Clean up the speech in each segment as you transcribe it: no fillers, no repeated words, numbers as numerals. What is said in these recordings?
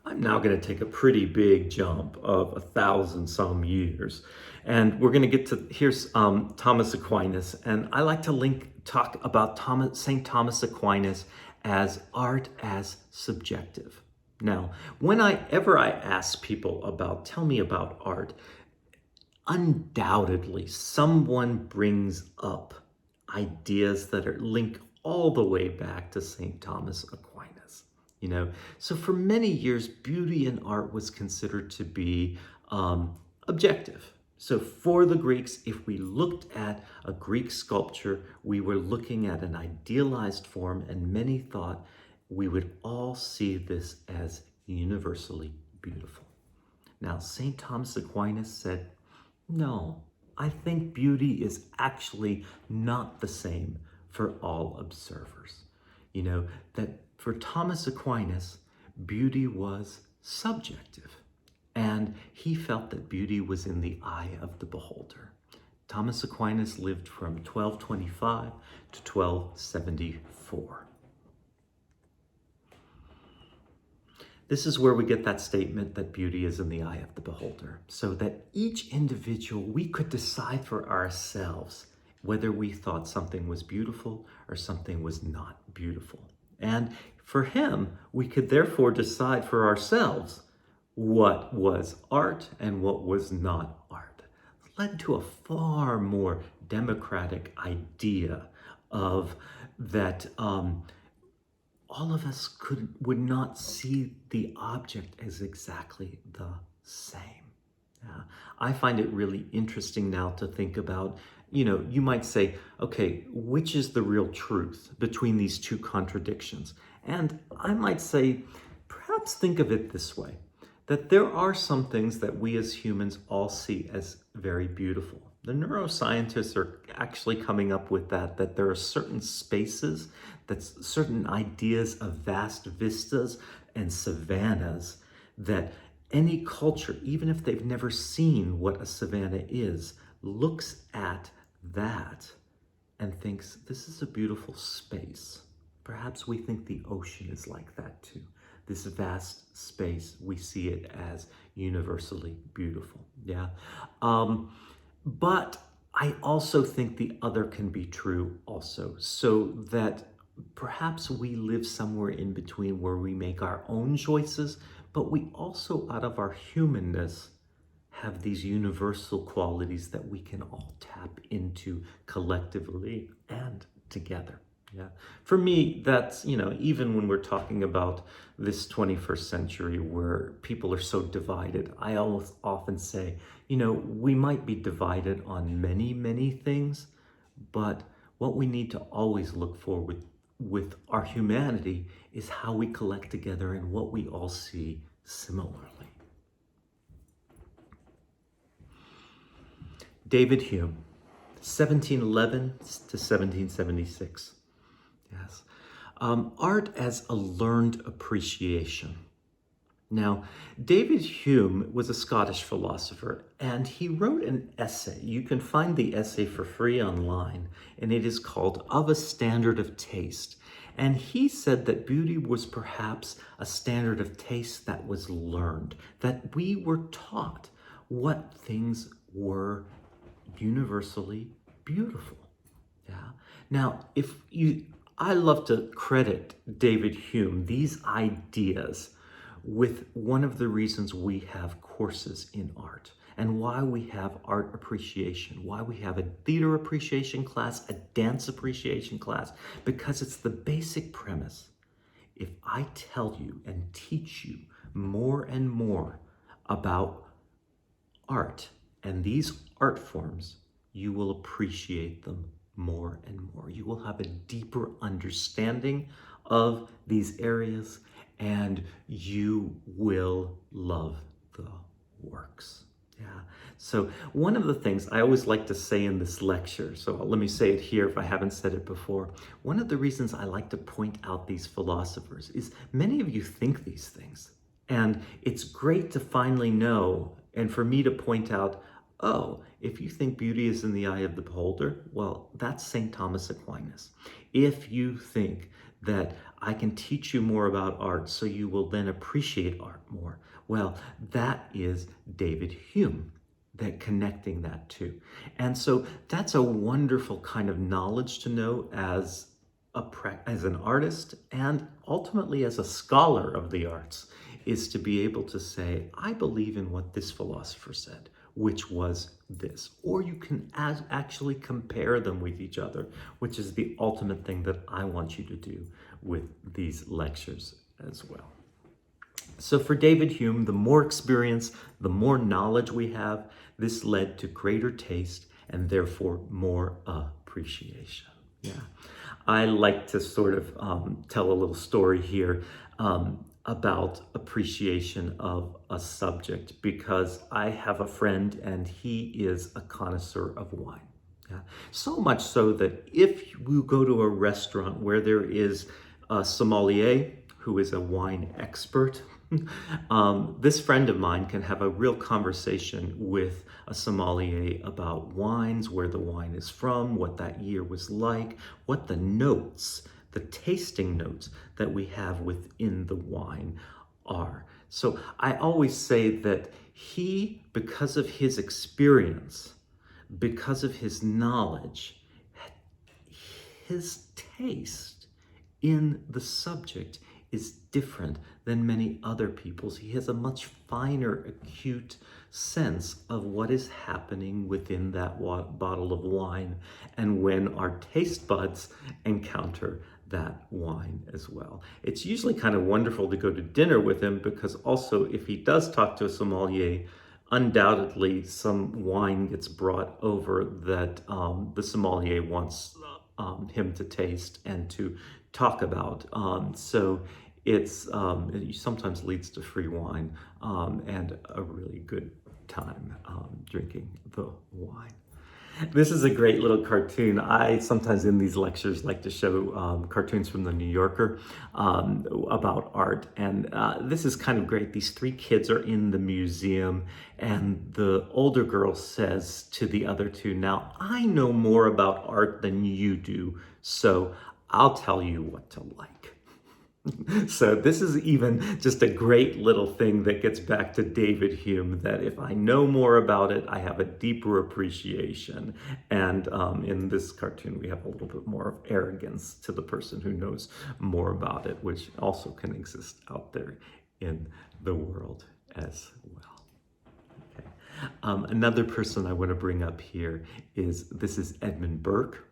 I'm now going to take a pretty big jump of 1,000 some years. And we're going to get to, here's Thomas Aquinas. And I like to talk about St. Thomas Aquinas as art as subjective. Now, whenever I ask people tell me about art, undoubtedly someone brings up ideas that are linked all the way back to St. Thomas Aquinas. So for many years, beauty in art was considered to be objective. So for the Greeks, if we looked at a Greek sculpture, we were looking at an idealized form, and many thought we would all see this as universally beautiful. Now, St. Thomas Aquinas said, no, I think beauty is actually not the same for all observers. That for Thomas Aquinas, beauty was subjective, and he felt that beauty was in the eye of the beholder. Thomas Aquinas lived from 1225 to 1274. This is where we get that statement that beauty is in the eye of the beholder, so that each individual, we could decide for ourselves whether we thought something was beautiful or something was not beautiful. And for him, we could therefore decide for ourselves what was art and what was not art. It led to a far more democratic idea of that all of us would not see the object as exactly the same. I find it really interesting now to think about, you might say, okay, which is the real truth between these two contradictions? And I might say, perhaps think of it this way, that there are some things that we as humans all see as very beautiful. The neuroscientists are actually coming up with that there are certain spaces, that's certain ideas of vast vistas and savannas that any culture, even if they've never seen what a savanna is, looks at that and thinks, this is a beautiful space. Perhaps we think the ocean is like that too. This vast space, we see it as universally beautiful. Yeah. But I also think the other can be true also, so that perhaps we live somewhere in between where we make our own choices, but we also, out of our humanness, have these universal qualities that we can all tap into collectively and together. Yeah. For me, that's, even when we're talking about this 21st century where people are so divided, I almost often say, we might be divided on many, many things, but what we need to always look for with our humanity is how we collect together and what we all see similarly. David Hume, 1711 to 1776. Yes. Art as a learned appreciation. Now, David Hume was a Scottish philosopher, and he wrote an essay. You can find the essay for free online, and it is called Of a Standard of Taste. And he said that beauty was perhaps a standard of taste that was learned, that we were taught what things were universally beautiful. Yeah. Now, I love to credit David Hume, these ideas, with one of the reasons we have courses in art and why we have art appreciation, why we have a theater appreciation class, a dance appreciation class, because it's the basic premise. If I tell you and teach you more and more about art and these art forms, you will appreciate them more and more. You will have a deeper understanding of these areas, and you will love the works. Yeah. So one of the things I always like to say in this lecture, so let me say it here if I haven't said it before, one of the reasons I like to point out these philosophers is many of you think these things. And it's great to finally know, and for me to point out, oh, if you think beauty is in the eye of the beholder, well, that's St. Thomas Aquinas. If you think that I can teach you more about art so you will then appreciate art more. Well, that is David Hume, that connecting that to. And so that's a wonderful kind of knowledge to know as an artist and ultimately as a scholar of the arts, is to be able to say, I believe in what this philosopher said, which was this. Or you can actually compare them with each other, which is the ultimate thing that I want you to do with these lectures as well. So for David Hume, the more experience, the more knowledge we have, this led to greater taste and therefore more appreciation. Yeah. I like to sort of tell a little story here about appreciation of a subject, because I have a friend and he is a connoisseur of wine. Yeah. So much so that if you go to a restaurant where there is a sommelier who is a wine expert, this friend of mine can have a real conversation with a sommelier about wines, where the wine is from, what that year was like, what the notes, the tasting notes that we have within the wine are. So I always say that he, because of his experience, because of his knowledge, his taste in the subject is different than many other people's. He has a much finer, acute sense of what is happening within that bottle of wine and when our taste buds encounter that wine as well. It's usually kind of wonderful to go to dinner with him, because also if he does talk to a sommelier, undoubtedly some wine gets brought over that the sommelier wants him to taste and to talk about. So it sometimes leads to free wine and a really good time drinking the wine. This is a great little cartoon. I sometimes in these lectures like to show cartoons from the New Yorker about art. And this is kind of great. These three kids are in the museum and the older girl says to the other two, now I know more about art than you do, so I'll tell you what to like. So this is even just a great little thing that gets back to David Hume, that if I know more about it, I have a deeper appreciation. And in this cartoon, we have a little bit more of arrogance to the person who knows more about it, which also can exist out there in the world as well. Okay. Another person I want to bring up here is Edmund Burke.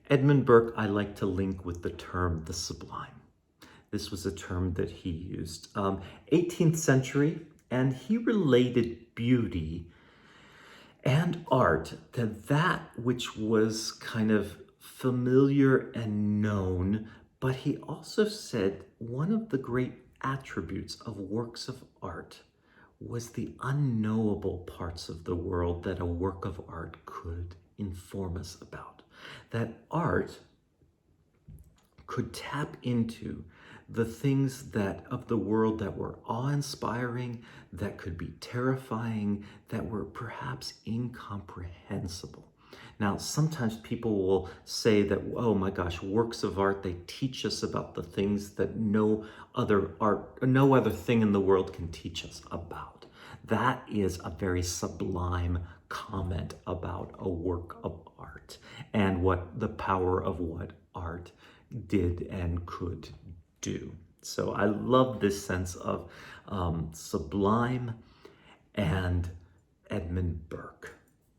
Edmund Burke, I like to link with the term the sublime. This was a term that he used. 18th century, and he related beauty and art to that which was kind of familiar and known, but he also said one of the great attributes of works of art was the unknowable parts of the world that a work of art could inform us about. That art could tap into the things that of the world that were awe-inspiring, that could be terrifying, that were perhaps incomprehensible. Now, sometimes people will say that, oh my gosh, works of art, they teach us about the things that no other thing in the world can teach us about. That is a very sublime comment about a work of art and what the power of what art did and could do. So I love this sense of sublime and Edmund Burke,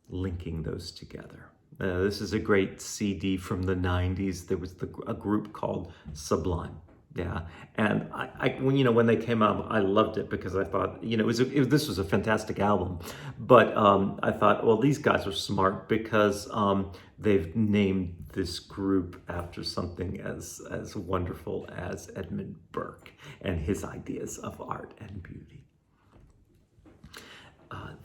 linking those together. This is a great CD from the 90s. There was a group called Sublime. Yeah, and when they came out, I loved it because I thought, this was a fantastic album. But I thought, well, these guys are smart because they've named this group after something as wonderful as Edmund Burke and his ideas of art and beauty.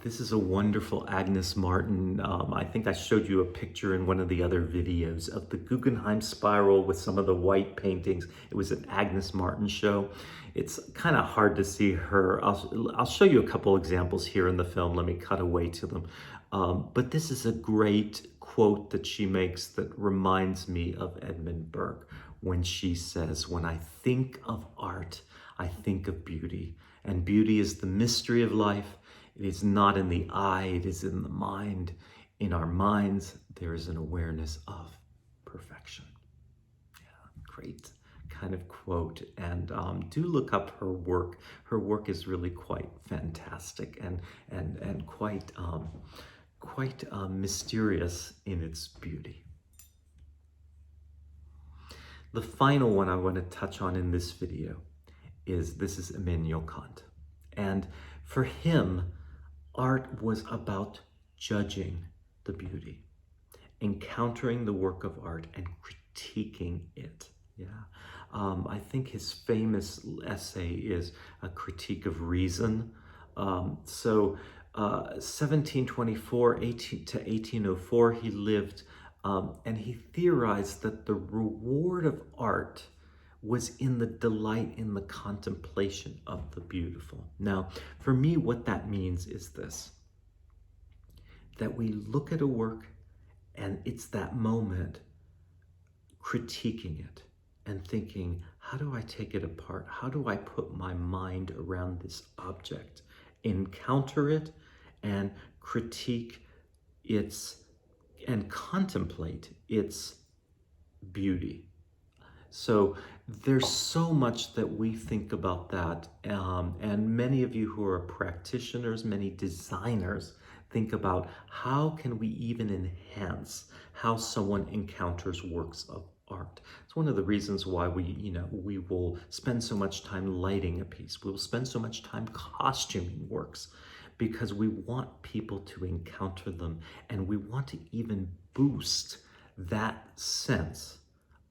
This is a wonderful Agnes Martin. I think I showed you a picture in one of the other videos of the Guggenheim spiral with some of the white paintings. It was an Agnes Martin show. It's kind of hard to see her. I'll show you a couple examples here in the film. Let me cut away to them. But this is a great quote that she makes that reminds me of Edmund Burke, when she says, when I think of art, I think of beauty. And beauty is the mystery of life. It is not in the eye, it is in the mind. In our minds, there is an awareness of perfection. Yeah, great kind of quote. And do look up her work. Her work is really quite fantastic and quite mysterious in its beauty. The final one I want to touch on in this video is Emmanuel Kant. And for him, art was about judging the beauty, encountering the work of art and critiquing it. Yeah, I think his famous essay is A Critique of Reason. 1724 to 1804, he lived, and he theorized that the reward of art was in the delight in the contemplation of the beautiful. Now, for me, what that means is this, that we look at a work and it's that moment critiquing it and thinking, how do I take it apart? How do I put my mind around this object, encounter it, and critique its, and contemplate its beauty? So there's so much that we think about that. And many of you who are practitioners, many designers, think about how can we even enhance how someone encounters works of art. It's one of the reasons why we will spend so much time lighting a piece. We'll spend so much time costuming works, because we want people to encounter them, and we want to even boost that sense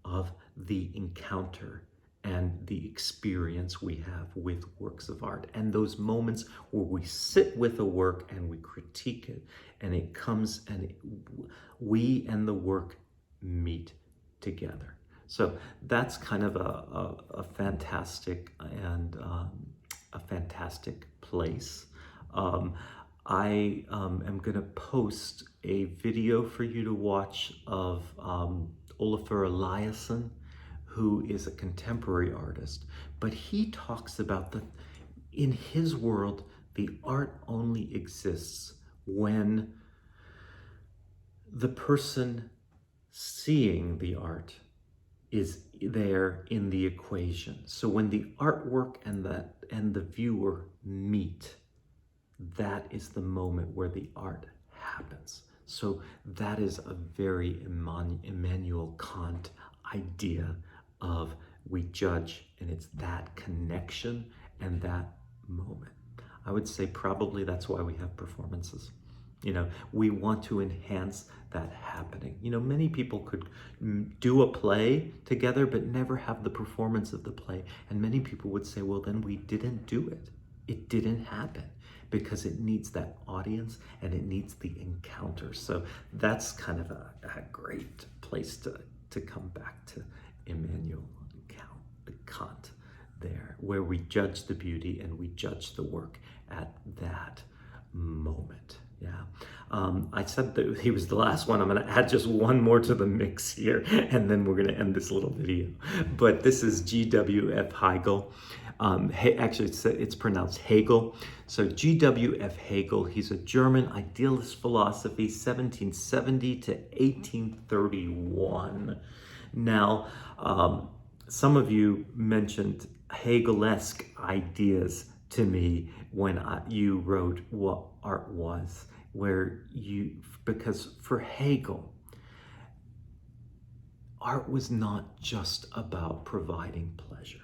of the encounter and the experience we have with works of art, and those moments where we sit with a work and we critique it, and it comes and we and the work meet together. So that's kind of a fantastic and a fantastic place. I am going to post a video for you to watch of Olafur Eliasson, who is a contemporary artist, but he talks about that in his world, the art only exists when the person seeing the art is there in the equation. So when the artwork and the viewer meet, that is the moment where the art happens. So that is a very Emmanuel Kant idea of we judge, and it's that connection and that moment. I would say probably that's why we have performances. We want to enhance that happening. Many people could do a play together but never have the performance of the play. And many people would say, well, then we didn't do it. It didn't happen, because it needs that audience and it needs the encounter. So that's kind of a great place to come back to Emmanuel Kant there, where we judge the beauty and we judge the work at that moment. Yeah. I said that he was the last one. I'm going to add just one more to the mix here, and then we're going to end this little video. But this is GWF Hegel. Actually, it's pronounced Hegel. So GWF Hegel, he's a German idealist philosophy, 1770 to 1831. Now, some of you mentioned Hegel-esque ideas to me when you wrote what art was, because for Hegel, art was not just about providing pleasure.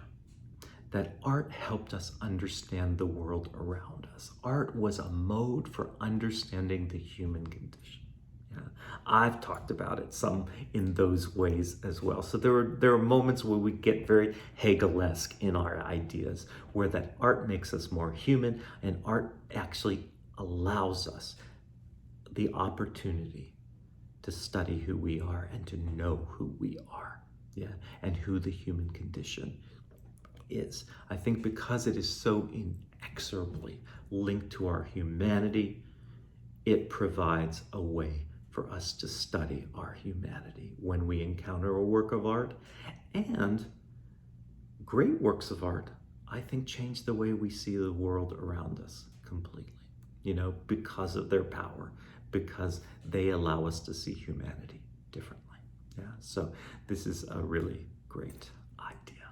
That art helped us understand the world around us. Art was a mode for understanding the human condition. Yeah. I've talked about it some in those ways as well. So there are moments where we get very Hegel-esque in our ideas, where that art makes us more human, and art actually allows us the opportunity to study who we are and to know who we are, yeah, and who the human condition is. I think because it is so inexorably linked to our humanity, it provides a way for us to study our humanity when we encounter a work of art. And great works of art, I think, change the way we see the world around us completely, because of their power, because they allow us to see humanity differently. Yeah, so this is a really great idea.